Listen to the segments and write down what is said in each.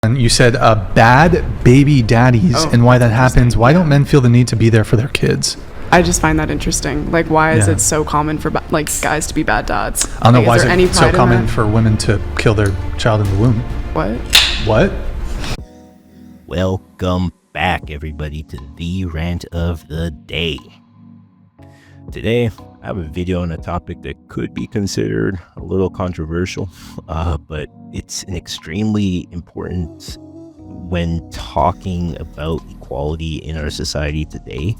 And you said bad baby daddies and why that happens. Why don't men feel the need to be there for their kids? I just find that interesting. Like, why is it so common for guys to be bad dads? I don't know, why is it so common for women to kill their child in the womb? What? Welcome back, everybody, to the rant of the day. Today, I have a video on a topic that could be considered a little controversial, but it's an extremely important when talking about equality in our society today.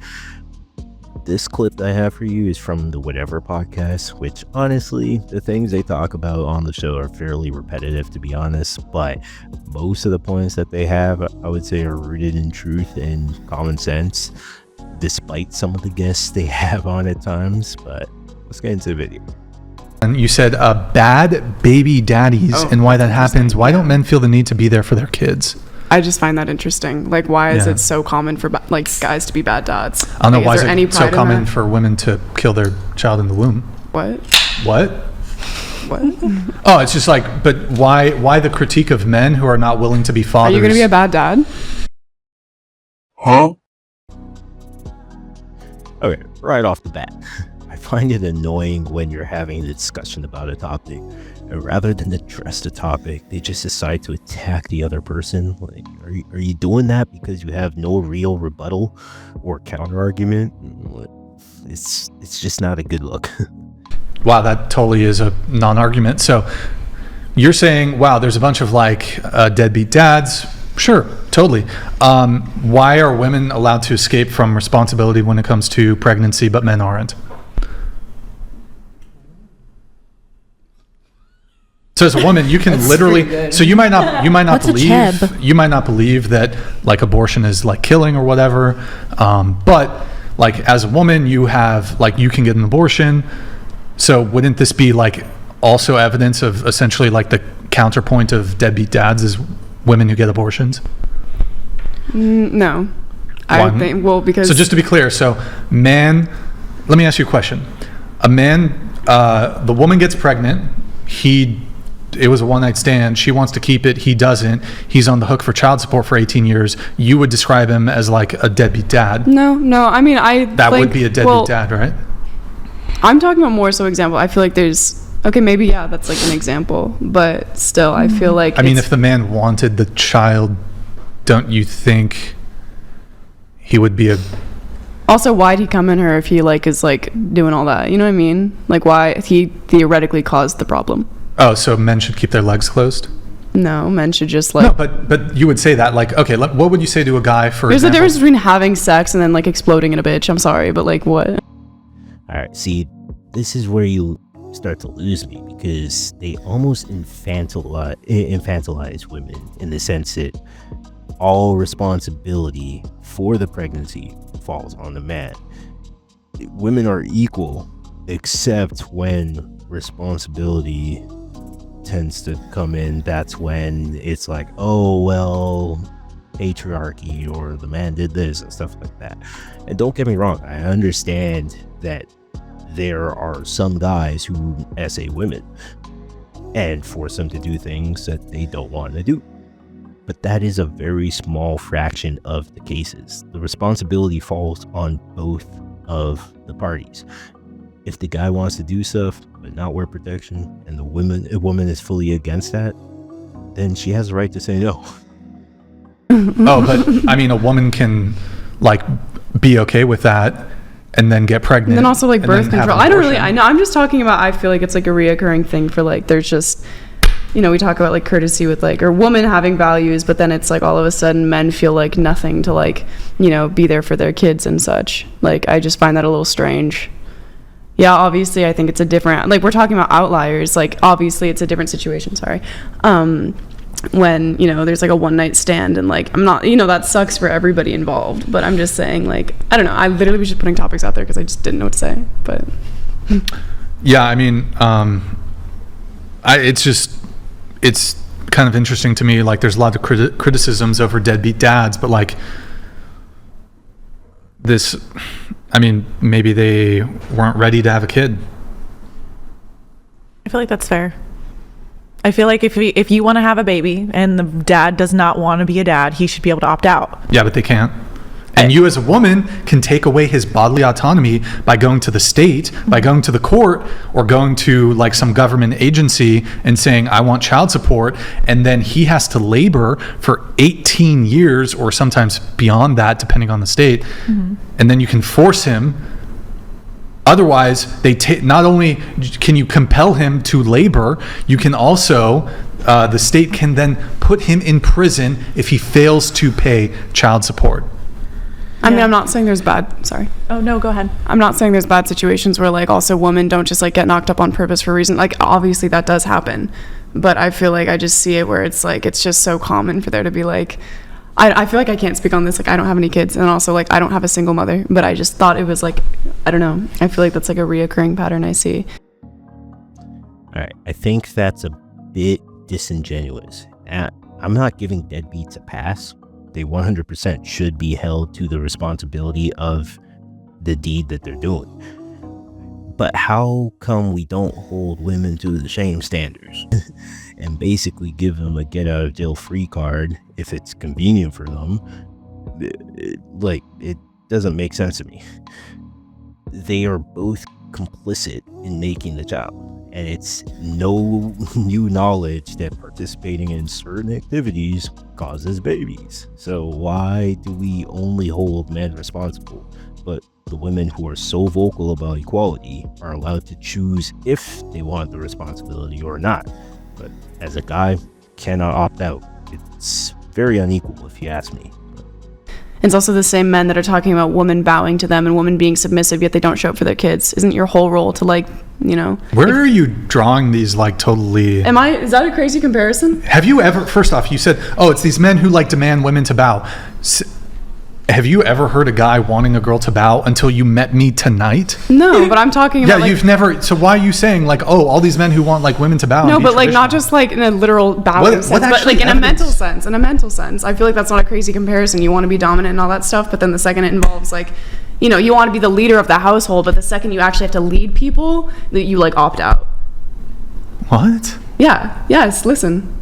This clip that I have for you is from the Whatever podcast, which honestly, the things they talk about on the show are fairly repetitive, to be honest, but most of the points that they have, I would say, are rooted in truth and common sense, despite some of the guests they have on at times. But let's get into the video. And you said bad baby daddies and why that happens. Why don't men feel the need to be there for their kids? I just find that interesting. Like, why is it so common for guys to be bad dads? I don't know, why is it so common for women to kill their child in the womb? What? Oh, it's just like, but why the critique of men who are not willing to be fathers? Are you going to be a bad dad? Huh? Okay, right off the bat, I find it annoying when you're having a discussion about a topic, and rather than address the topic, they just decide to attack the other person. Like, are you doing that because you have no real rebuttal or counter argument? It's just not a good look. Wow, that totally is a non-argument. So you're saying, wow, there's a bunch of deadbeat dads. Sure, totally. Why are women allowed to escape from responsibility when it comes to pregnancy, but men aren't? So as a woman, you can literally. So you might not believe that abortion is killing or whatever. But as a woman, you have you can get an abortion. So wouldn't this be also evidence of essentially the counterpoint of deadbeat dads is women who get abortions? No. Why? I think, because... So just to be clear, let me ask you a question. The woman gets pregnant, it was a one-night stand, she wants to keep it, he doesn't, he's on the hook for child support for 18 years, you would describe him as a deadbeat dad? No, I mean, That would be a deadbeat dad, right? I'm talking about more so example. I feel like there's... Okay, maybe, yeah, that's an example, but still, I feel like if the man wanted the child, don't you think he would be a... Also, why'd he come in her if he is doing all that? You know what I mean? Why he theoretically caused the problem. Oh, so men should keep their legs closed? No, men should just No, but you would say that okay, what would you say to a guy for There's a difference between having sex and then exploding in a bitch. I'm sorry, but what? Alright, see, this is where you start to lose me, because they almost infantilize women in the sense that all responsibility for the pregnancy falls on the man. Women are equal, except when responsibility tends to come in. That's when it's patriarchy, or the man did this and stuff like that. And don't get me wrong, I understand that there are some guys who essay women and force them to do things that they don't want to do. But that is a very small fraction of the cases. The responsibility falls on both of the parties. If the guy wants to do stuff but not wear protection, and a woman is fully against that, then she has the right to say no. Oh, but a woman can be okay with that and then get pregnant. And then also birth control. I don't really, I know, I'm just talking about, I feel it's a reoccurring thing for there's just, we talk about courtesy with or women having values, but then it's all of a sudden men feel nothing to be there for their kids and such. I just find that a little strange. Yeah, obviously I think it's a different, we're talking about outliers, obviously it's a different situation, sorry. When there's a one-night stand and I'm not, that sucks for everybody involved, but I'm just saying I don't know, I literally was just putting topics out there because I just didn't know what to say. But yeah, it's kind of interesting to me, there's a lot of criticisms over deadbeat dads, but this, maybe they weren't ready to have a kid. I feel like that's fair. I feel like if you want to have a baby and the dad does not want to be a dad, he should be able to opt out. Yeah, but they can't. And you as a woman can take away his bodily autonomy by going to the state, by going to the court, or going to like some government agency and saying, I want child support. And then he has to labor for 18 years or sometimes beyond that, depending on the state. And then you can force him. Otherwise, not only can you compel him to labor, you can also, the state can then put him in prison if he fails to pay child support. I mean, I'm not saying there's sorry. Oh, no, go ahead. I'm not saying there's bad situations where like also women don't just like get knocked up on purpose for a reason. Like obviously that does happen. But I feel like I just see it where it's like, it's just so common for there to be like, I feel like I can't speak on this. Like I don't have any kids, and also like I don't have a single mother, but I just thought it was like, I don't know. I feel like that's like a reoccurring pattern I see. All right. I think that's a bit disingenuous. I'm not giving deadbeats a pass. They 100% should be held to the responsibility of the deed that they're doing. But how come we don't hold women to the same standards and basically give them a get out of jail free card if it's convenient for them? It doesn't make sense to me. They are both complicit in making the child, and it's no new knowledge that participating in certain activities causes babies. So why do we only hold men responsible, but the women who are so vocal about equality are allowed to choose if they want the responsibility or not? But as a guy, cannot opt out. It's very unequal if you ask me. It's also the same men that are talking about women bowing to them and women being submissive, yet they don't show up for their kids. Isn't your whole role to like, you know? Where are you drawing these like totally? Is that a crazy comparison? Have you ever, first off, you said, oh, it's these men who like demand women to bow. Have you ever heard a guy wanting a girl to bow until you met me tonight? No, but I'm talking about you've never, so why are you saying like, oh, all these men who want like women to bow? No, but like not just like in a literal bowing sense, but like in a mental sense, I feel like that's not a crazy comparison. You want to be dominant and all that stuff, but then the second it involves like, you know, you want to be the leader of the household, but the second you actually have to lead people, that you like opt out. What? Yeah. Yes. Listen.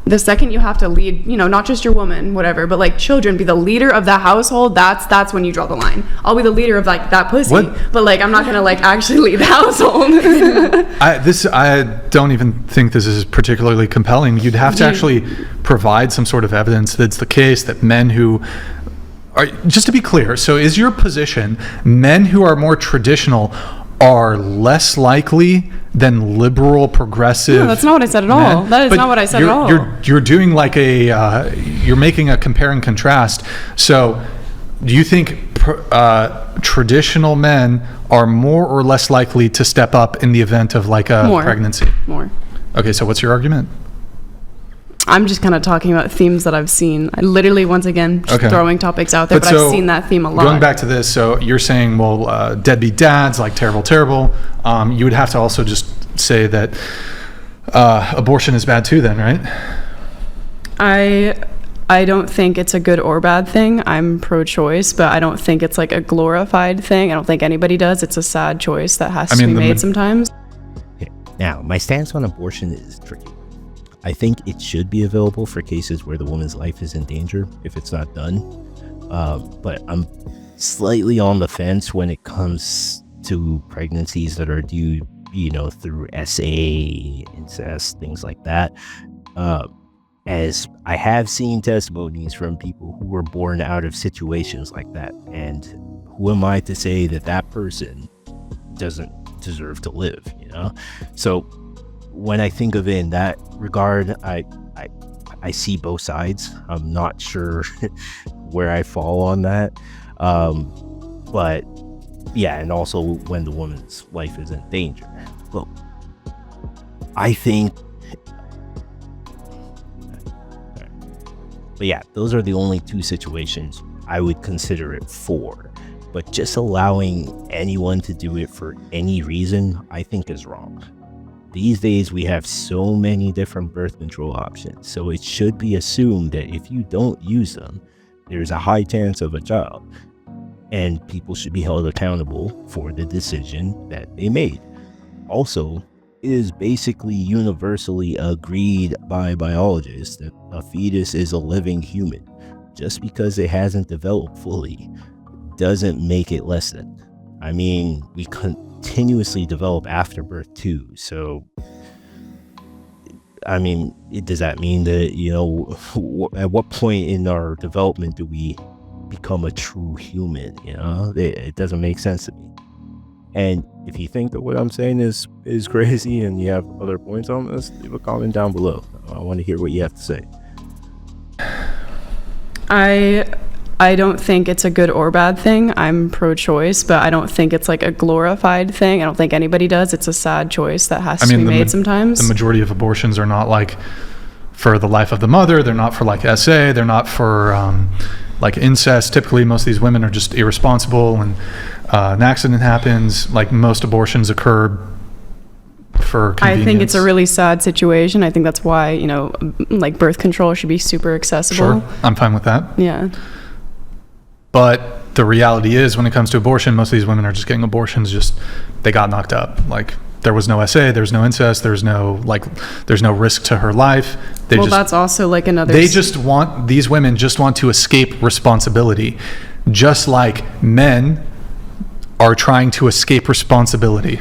The second you have to lead, you know, not just your woman, whatever, but like children, be the leader of the household, that's when you draw the line. I'll be the leader of like that pussy, but like I'm not gonna like actually lead the household. I don't even think this is particularly compelling. You'd have to actually provide some sort of evidence that's the case that men who are, just to be clear, so is your position men who are more traditional are less likely than liberal, progressive? No, that's not what I said at all. That is not what I said at all. You're doing like you're making a compare and contrast. So do you think traditional men are more or less likely to step up in the event of like a pregnancy? More. Okay, so what's your argument? I'm just kind of talking about themes that I've seen. I literally, once again, just throwing topics out there, but I've seen that theme a lot. Going back to this, so you're saying, well, deadbeat dads, like terrible. You would have to also just say that abortion is bad too then, right? I don't think it's a good or bad thing. I'm pro-choice, but I don't think it's like a glorified thing. I don't think anybody does. It's a sad choice that has to be made sometimes. Okay. Now, my stance on abortion is tricky. I think it should be available for cases where the woman's life is in danger if it's not done. But I'm slightly on the fence when it comes to pregnancies that are due, you know, through SA, incest, things like that. As I have seen testimonies from people who were born out of situations like that. And who am I to say that that person doesn't deserve to live, you know? So when I think of it in that regard, I see both sides. I'm not sure where I fall on that. But yeah, and also when the woman's life is in danger. Well, I think, but yeah, those are the only two situations I would consider it for. But just allowing anyone to do it for any reason, I think is wrong. These days, we have so many different birth control options, so it should be assumed that if you don't use them, there's a high chance of a child, and people should be held accountable for the decision that they made. Also, is basically universally agreed by biologists that a fetus is a living human. Just because it hasn't developed fully doesn't make it less than. I mean, we continuously develop after birth too. So, I mean, does that mean that, you know, at what point in our development do we become a true human? You know, it doesn't make sense to me. And if you think that what I'm saying is crazy and you have other points on this, leave a comment down below. I want to hear what you have to say. I don't think it's a good or bad thing. I'm pro-choice, but I don't think it's like a glorified thing. I don't think anybody does. It's a sad choice that has to be made sometimes. The majority of abortions are not like for the life of the mother. They're not for like SA. They're not for like incest. Typically, most of these women are just irresponsible, and an accident happens. Like most abortions occur for convenience. I think it's a really sad situation. I think that's why, you know, like birth control should be super accessible. Sure, I'm fine with that. Yeah. But the reality is, when it comes to abortion, most of these women are just getting abortions. Just they got knocked up. Like there was no SA, there's no incest, there's no risk to her life. That's also like another. These women just want to escape responsibility, just like men are trying to escape responsibility.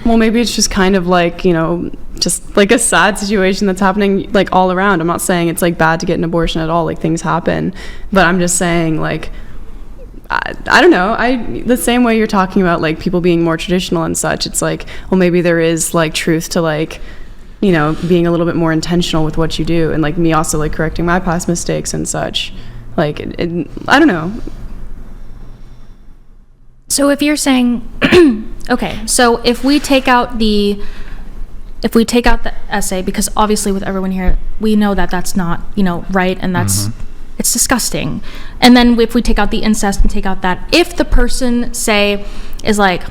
Well, maybe it's just kind of like, you know, just like a sad situation that's happening like all around. I'm not saying it's like bad to get an abortion at all. Like things happen, but I'm just saying like, I don't know. The same way you're talking about like people being more traditional and such. It's like, well, maybe there is like truth to like, you know, being a little bit more intentional with what you do, and like me also like correcting my past mistakes and such. Like, I don't know. So if you're saying, okay, so if we take out the essay, because obviously with everyone here, we know that that's not, you know, right, and that's, it's disgusting. And then if we take out the incest and take out that, if the person, say, is like,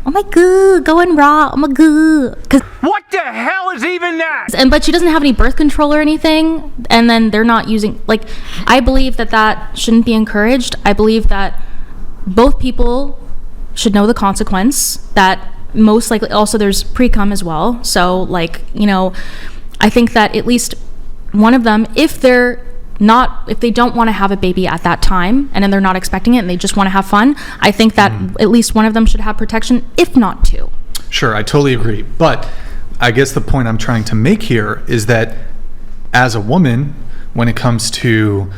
oh my god, going raw, oh my god, because what the hell is even that? But she doesn't have any birth control or anything, and then they're not using, like, I believe that shouldn't be encouraged. I believe that both people should know the consequence, that most likely also there's pre-cum as well. So like, you know, I think that at least one of them, if they don't want to have a baby at that time and then they're not expecting it and they just want to have fun, I think that at least one of them should have protection, if not two. Sure, I totally agree. But I guess the point I'm trying to make here is that as a woman, when it comes to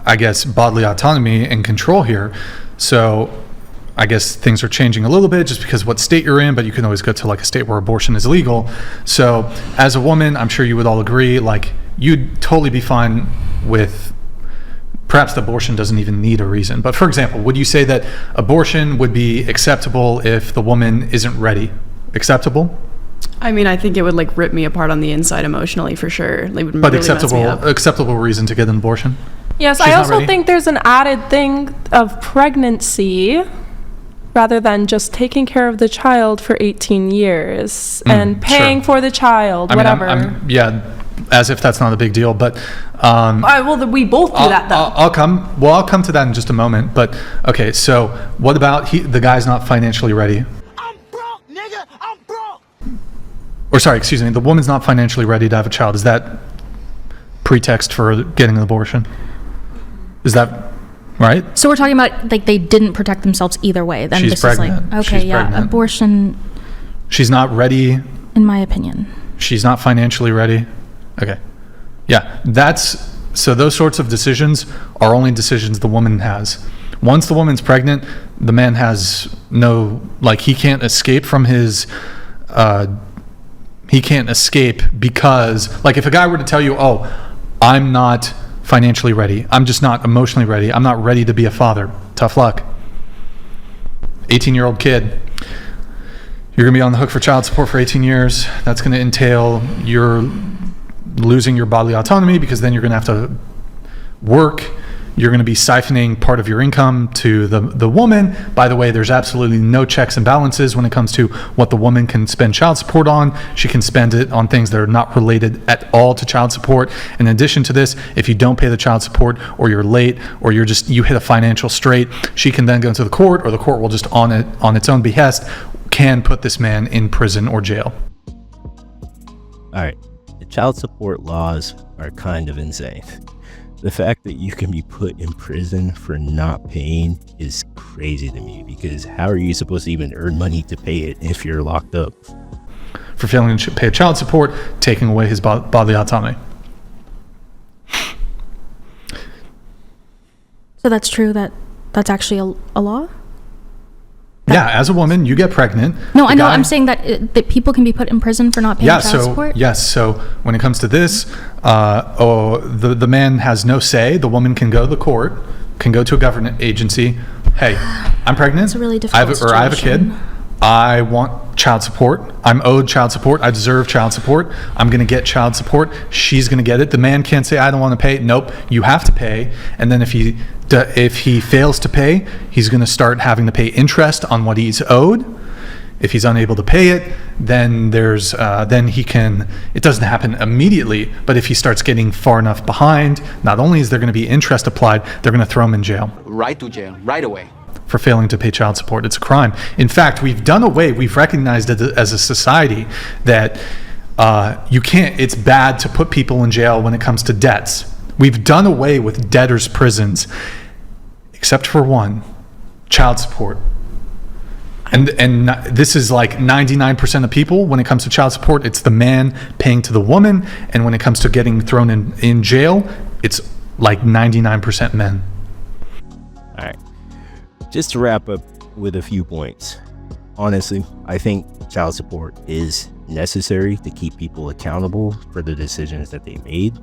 I guess bodily autonomy and control here, so I guess things are changing a little bit just because what state you're in, but you can always go to like a state where abortion is legal. So as a woman, I'm sure you would all agree, like you'd totally be fine with, perhaps the abortion doesn't even need a reason, but for example, would you say that abortion would be acceptable if the woman isn't ready? Acceptable? I mean, I think it would like rip me apart on the inside emotionally for sure. Like, would but really mess me up. acceptable reason to get an abortion? Yes, She's I not also ready? think there's an added thing of pregnancy rather than just taking care of the child for 18 years and paying for the child, whatever. Yeah, as if that's not a big deal, but well, we both do that though. I'll come to that in just a moment. But okay, so what about the guy's not financially ready? I'm broke, nigga. I'm broke. Or sorry, excuse me, the woman's not financially ready to have a child. Is that pretext for getting an abortion? Is that right? So we're talking about like they didn't protect themselves either way. Then She's this pregnant. is like, okay, She's yeah, pregnant. abortion. She's not ready. In my opinion. She's not financially ready. Okay. Yeah, so those sorts of decisions are only decisions the woman has. Once the woman's pregnant, the man has no, like, he can't escape from his, he can't escape because, like, if a guy were to tell you, oh, I'm not financially ready, I'm just not emotionally ready, I'm not ready to be a father, tough luck. 18-year-old kid, you're going to be on the hook for child support for 18 years. That's going to entail you're losing your bodily autonomy because then you're going to have to work. You're going to be siphoning part of your income to the woman. By the way, there's absolutely no checks and balances when it comes to what the woman can spend child support on. She can spend it on things that are not related at all to child support. In addition to this, if you don't pay the child support or you're late or you hit a financial strait, she can then go to the court, or the court will just on its own behest can put this man in prison or jail. All right, the child support laws are kind of insane. The fact that you can be put in prison for not paying is crazy to me, because how are you supposed to even earn money to pay it if you're locked up? For failing to pay child support, taking away his bodily autonomy. So that's true, that's actually a law? Yeah, as a woman, you get pregnant. No, I know. I'm saying that people can be put in prison for not paying child support. Yes. So when it comes to this, the man has no say. The woman can go to the court, can go to a government agency. Hey, I'm pregnant. It's a really difficult I have a kid. I want child support. I'm owed child support. I deserve child support. I'm going to get child support. She's going to get it. The man can't say, I don't want to pay. Nope, you have to pay. And then if he fails to pay, he's going to start having to pay interest on what he's owed. If he's unable to pay it, then then he can, it doesn't happen immediately, but if he starts getting far enough behind, not only is there going to be interest applied, they're going to throw him in jail. Right to jail, right away. For failing to pay child support. It's a crime. In fact, we've recognized it as a society that it's bad to put people in jail when it comes to debts. We've done away with debtors' prisons, except for one, child support. And this is like 99% of people. When it comes to child support, it's the man paying to the woman. And when it comes to getting thrown in jail, it's like 99% men. All right. Just to wrap up with a few points. Honestly, I think child support is necessary to keep people accountable for the decisions that they made.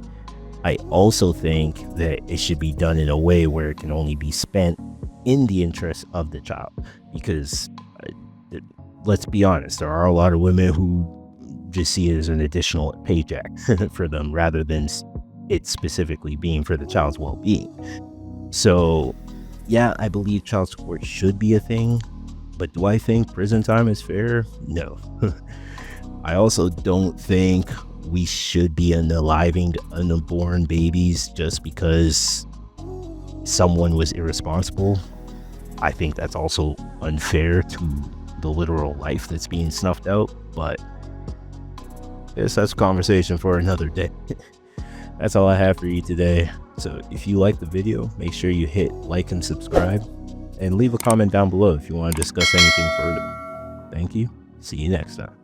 I also think that it should be done in a way where it can only be spent in the interest of the child. Because let's be honest, there are a lot of women who just see it as an additional paycheck for them rather than it specifically being for the child's well-being. So yeah, I believe child support should be a thing, but do I think prison time is fair? No. I also don't think we should be unaliving unborn babies just because someone was irresponsible. I think that's also unfair to the literal life that's being snuffed out, but I guess that's a conversation for another day. That's all I have for you today. So if you like the video, make sure you hit like and subscribe, and leave a comment down below if you want to discuss anything further. Thank you. See you next time.